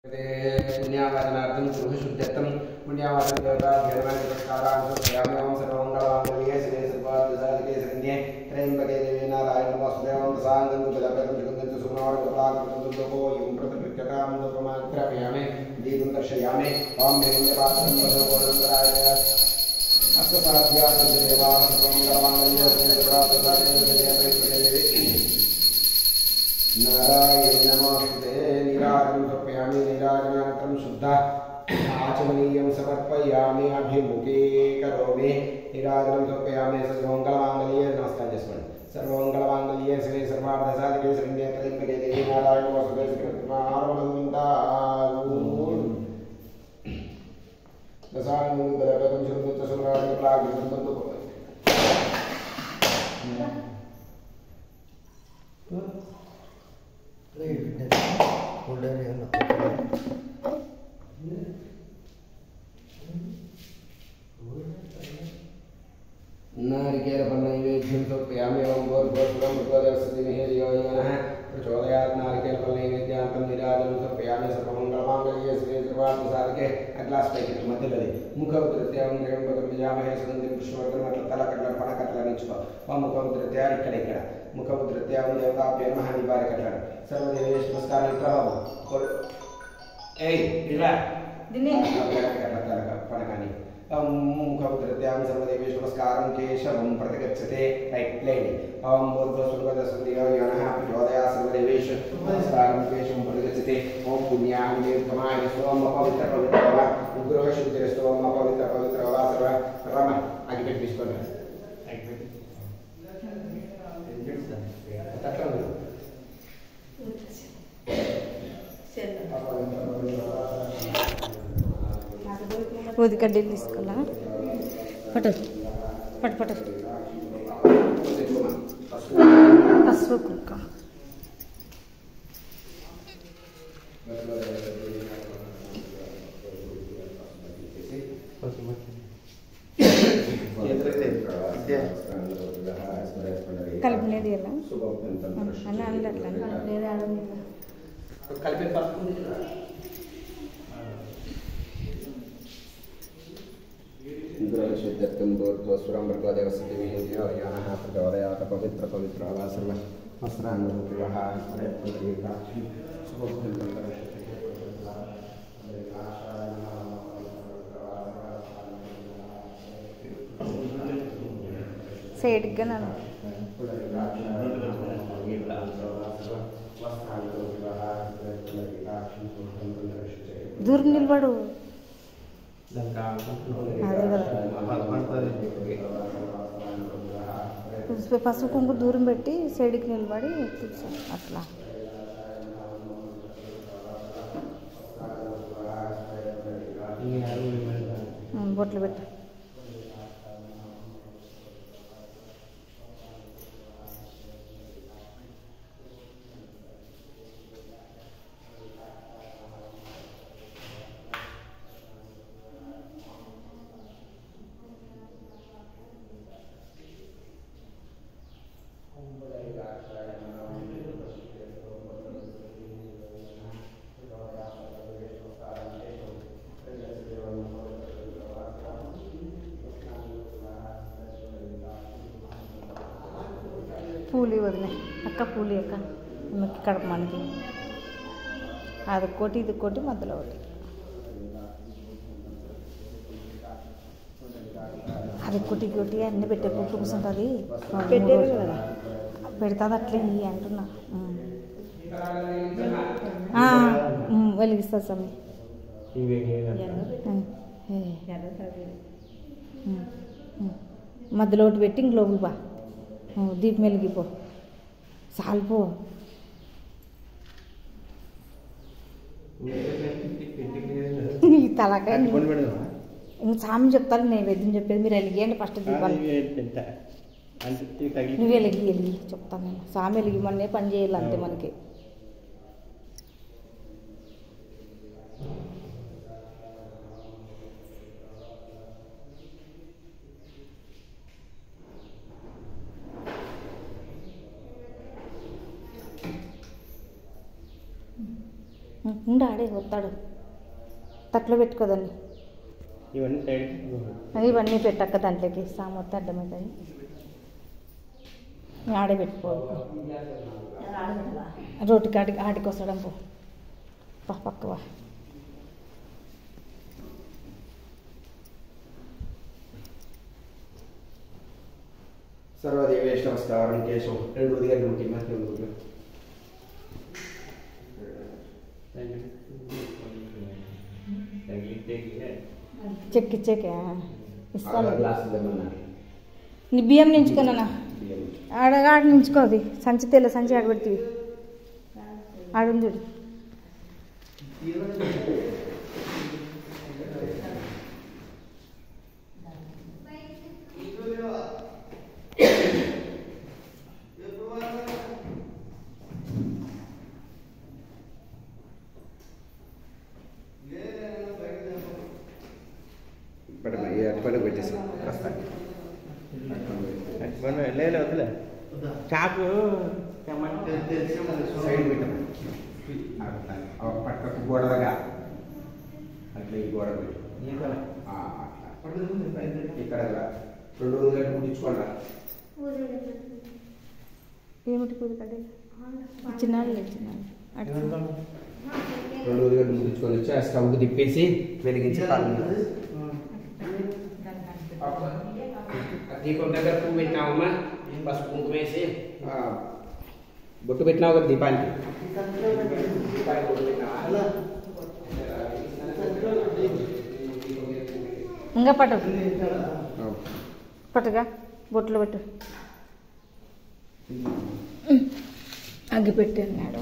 पुण्यावाचनार्थं गृहशुद्ध्यर्थं पुण्यावाचन देवताभ्यर्मणस्कारान् समर्पयामि। ओं सर्वमङ्गलमाङ्गल्ये शिवे सर्वार्थसाधिके शरण्ये त्र्यम्बके देवी नारायणं वासुदेवं प्रसादं जलपदं जगन्तं सुमनोरकलाकृतं दुर्गो यं प्रतिपृच्छतां दुर्गमाग्रापयामि दीपं दर्शयामि। ओं हिरण्यपात्रं वदोपरम्पराय अष्टसाध्यासं देवाः सर्वमङ्गलमाङ्गल्ये शिवे सर्वार्थसाधिके नारायण नमस्ते। नीराजनं समर्पयामि। नीराजनानन्तरं शुद्ध आचमनीयं समर्पयामि। अभिमुखे करोमि। नीराजनं समर्पयामि। सर्वमङ्गलमाङ्गल्ये नमस्कार చేసుకోండి। सर्वमङ्गलमाङ्गल्ये शिवे सर्वार्थसाधिके शरण्ये त्र्यम्बके देवी नारायणं वासुदेवं नारिकेलफलनैवेद्यं समर्पयामि। ओं भूर्भुवस्सुवं भगवदेवस्य धियो यो नः प्रचोदयात्। नारिकेलफलनैवेद्यान्तं नीराजनं समर्पयामि। सर्वमङ्गलमाङ्गल्ये शिवे सर्वार्थसाधिके अग्लास पैकी मध्यलोది मुखोद्रित्यां त्र्यम्बकं यजामहे सुगन्धिं पुष्पवर्धनम् అట్లా తల కట్ల పణ కట్ల నిచ్చుకో ముఖోద్రిత్యా ఇక్కడ ముఖోద్రిత్యాం దేవతాభ్యో నమః నివారి కట్టాడు సర్వదేవేష్ నమస్కారం ఇక్కడ ఏయ్ ఇలా దినే కట్ల పణ కానీ मुखोद्रित्यां सर्वदेवेश नमस्कारं केशवं प्रतिगच्छते राइट लेडी ओं भूर्भुवस्सुवं यो नः प्रचोदयात्। सर्वदेवेश नमस्कारं केशवं प्रतिगच्छते। ओं पुण्याय निर्गमाय स्वं अपवित्र पवित्र वा उग्रः शुद्धिरस्तु। ओं अपवित्र पवित्र वा सर्व रम आगिपेट తీసుకోండి आगिपेट తట్ల ఊది కడ్డీలు తీసుకోవాలా పట్టు పట్టు పట్టు పసుపు కుంకుమ కలిపినది ఎలా అన్న కలిపి शुद्धत्वं भूर्भुवस्सुवं भगवदेवस्य धियो यो नः प्रचोदयात्। पवित्र पवित्र वा सर्व वस्त्रानुरूपिणः సైడ్గా నన్ను దూరం నిలబడు పసుపు కుంకుమ దూరం పెట్టి సైడ్కి నిలబడి అట్లా బొట్లు పెట్టు పూలి వదిలే అక్క పూలి అక్క ఇక్కడ మనకి అది కొట్టి ఇది కొట్టి మధ్యలో ఒకటి అది కొట్టి కొట్టి అన్నీ పెట్టే పుట్లు కూర్చుంటుంది పెట్టేది కదా పెడతాది అట్లే ఇవి అంటున్నా వెలిగిస్తా సమయం మధ్యలో ఒకటి పెట్టి ఇంట్లోకి బా దీపం వెలిగిపో సాల్పో ఈ తలకాయ ఇంక సామి చెప్తాను నైవేద్యం చెప్పేది మీరు వెలిగియండి ఫస్ట్ దీపాలు నువ్వు వెలిగి చెప్తాను నేను సామి వెలిగిమనే పని చేయాలి అంతే మనకి ఉండి ఆడే వస్తాడు తట్లో పెట్టుకోదండి ఇవన్నీ పెట్టక్క దాంట్లోకి సామొత్త అడ్డమవుతుంది ఆడే పెట్టుకోవాలి రోటి కాడికి ఆడికి వస్తాడం పో పక్కవా सर्वदेवेश नमस्कार केशव मुख्य చెక్కిచ్చేకే ఇస్తాను నీ బియ్యం నించుకున్నా ఆడ నించుకోది సంచి తెల్ల సంచి ఆడబెడుతుంది ఆడుంది చాపు పక్కకు గోడగా అట్లా ఈ గోడ ఇక్కడ 2 రోజులు ముట్టించుకోండి ఏమిటి పూజ కడే చిన్నాళ్ళు చిన్నాళ్ళు 2 రోజులు ముట్టించుకొని వచ్చి ఆ స్టవ్ తిప్పేసి వెలిగించి దీపం దగ్గర పువ్వు పెట్టినామమ్మా పసుపు కుంకుమ వేసి బొట్టు పెట్టినావు కదా దీపానికి ఇంకా పట్టుగా బొట్లు పెట్టు అగ్గి పెట్టి అన్నాడు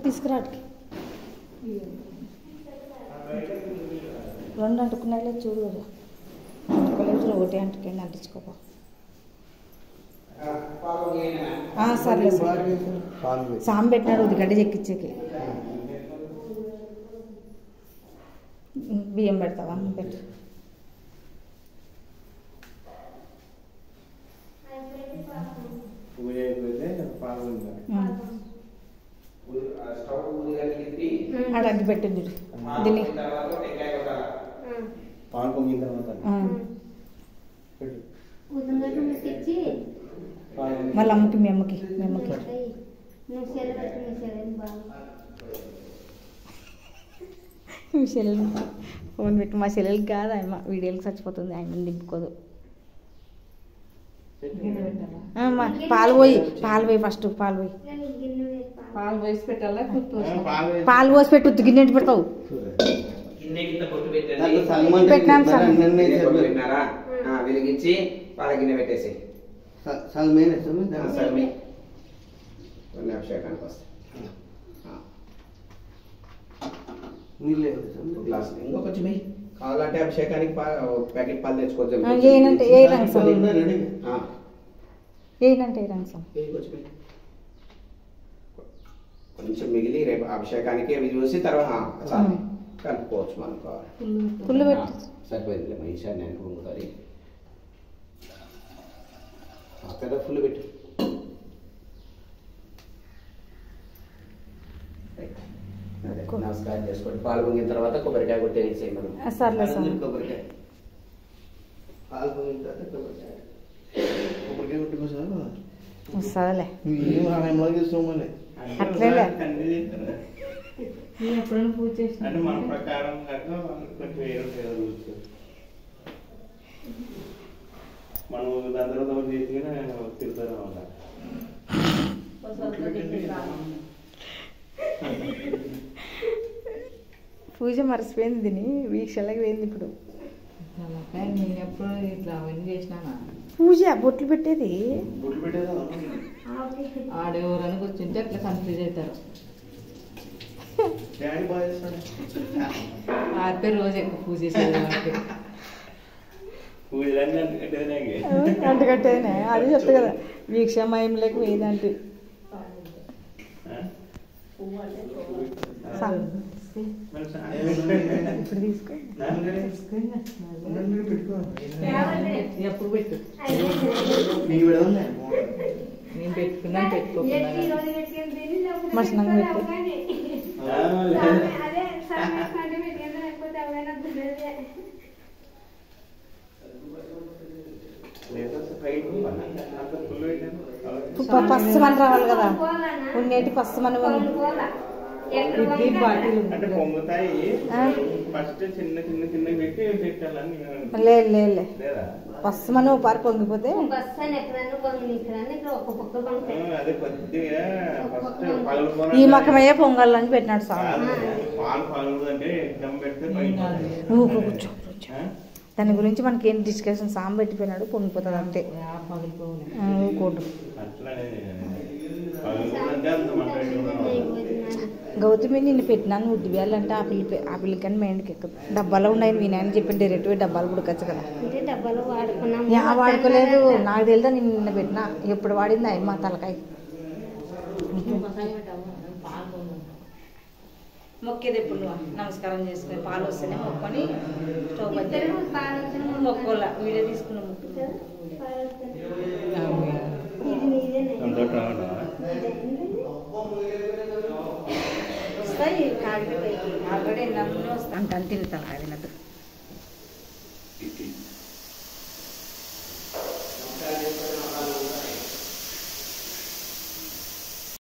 తీసుకురాడికి 2 అంటుకున్నాయిలే చూడు అంటుకోలేదు ఒకటి అంటుకెళ్ళి అంటించుకోపో సర్లే సాం పెట్టినాడు ఇది గడ్డి చెక్కిచ్చేకి బియ్యం పెడతావా పెట్టు ఆడ అగ్గి పెట్టింది దీన్ని వాళ్ళ అమ్మకి మీ అమ్మకి మీ చెల్లెలు ఫోన్ పెట్టి మా చెల్లెలకి కాదు ఆయన వీడియోకి చచ్చిపోతుంది ఆయన దింపుకోదు పాలు పోయి ఫస్ట్ పాలు పోసి పెట్టాలా పాలు పోసి పెట్టు గిన్నె పెడతావు పెట్టినాం సార్ వెలిగించి పాల గిన్నె పెట్టేసి అభిషేకానికి వస్తాయి గ్లాస్ ఇంకొంచెం కావాలంటే అభిషేకానికి ప్యాకెట్ పాలు తెచ్చుకోవచ్చు కొంచెం మిగిలి రేపు అభిషేకానికి అవి చూసి తర్వాత కలుపుకోవచ్చు మనం కావాలి సరిపోయింది ఈశాన్యానికి పొంగుతుంది పెద్ద ఫుల్ పెట్టు నమస్కారం చేసుకోండి పాలు పొంగిన తర్వాత కొబ్బరికాయ కొట్టేసి మనం కొబ్బరికాయ పాలు పొంగిన తర్వాత కొబ్బరికాయ వస్తుందిలే ఎప్పుడైనా పూజ చేసిన అంటే మన ప్రకారం కొంచెం మనం దాని తర్వాత చేసినా తిరుగుతానే ఉంటాం పూజ మర్చిపోయింది దీన్ని వీక్షలకి పోయింది ఇప్పుడు నేను ఎప్పుడు ఇట్లా అవన్నీ చేసినానా పూజ బొట్లు పెట్టేది ఆడెవరని కూర్చుంటే అట్లా కన్ఫ్యూజ్ అవుతారు ఆపే రోజు ఎక్కువ పూజ చేసేది అంటకట్టేనే అది చెప్తా కదా వీక్షమయంలోకి పోయిందంటే మరి సాయం ఏంటంటే ఇప్పుడు తీసుకో. నాన్నగారే ఎప్పుడు పెట్టు నీకు పెడదాంలే. నేను పెట్టుకున్నాను పెట్టుకోకుండా మసనంగా పెట్టు. లేదా ఫ్రైడ్ అంత ఫుల్ పెట్టాను. ఫస్ట్ మన రావాలి కదా, ఉన్నేటి ఫస్ట్ మనం ఇది బాటిల్ అంటే పొంగుతాయి. ఫస్ట్ చిన్న చిన్న చిన్న పెట్టి పెట్టాలని లేదు లేదు లేదా ఫస్ట్ మనం పారి పొంగిపోతే అదే కొద్దిగా ఫస్ట్ పాలు ఈ మకమయ్యే పొంగాలని పెట్టినాడు సార్. పాలు అంటే దమ్ పెడితే ఊకో కూర్చో. దాని గురించి మనకి ఏం డిస్కషన్ సాంబ పెట్టిపోయినాడు, పొంగిపోతుంది అంతే. ఊకోడు అట్లానే అంత గౌతమి నిన్ను పెట్టినాను ఉద్ది వేయాలంటే ఆ పిల్లకని మైండ్కి ఎక్కదు. డబ్బాలో ఉన్నాయి వినాయని చెప్పి డైరెక్ట్ డబ్బాలు పుడకచ్చు కదా. వాడుకోలేదు నాకు తెలుదా, నేను నిన్న పెట్టినా. ఎప్పుడు వాడింది అయ్యమ్మ తలకాయ. మొక్కేది ఎప్పుడు నమస్కారం చేసుకుని పాలు వస్తేనే మొక్కొని స్టవ్ మొక్కోలా వీడియో తీసుకున్న మొక్కు వస్తాయి. ఆల్రెడీ నన్ను వస్తా అంటే తింటాను. అది నాకు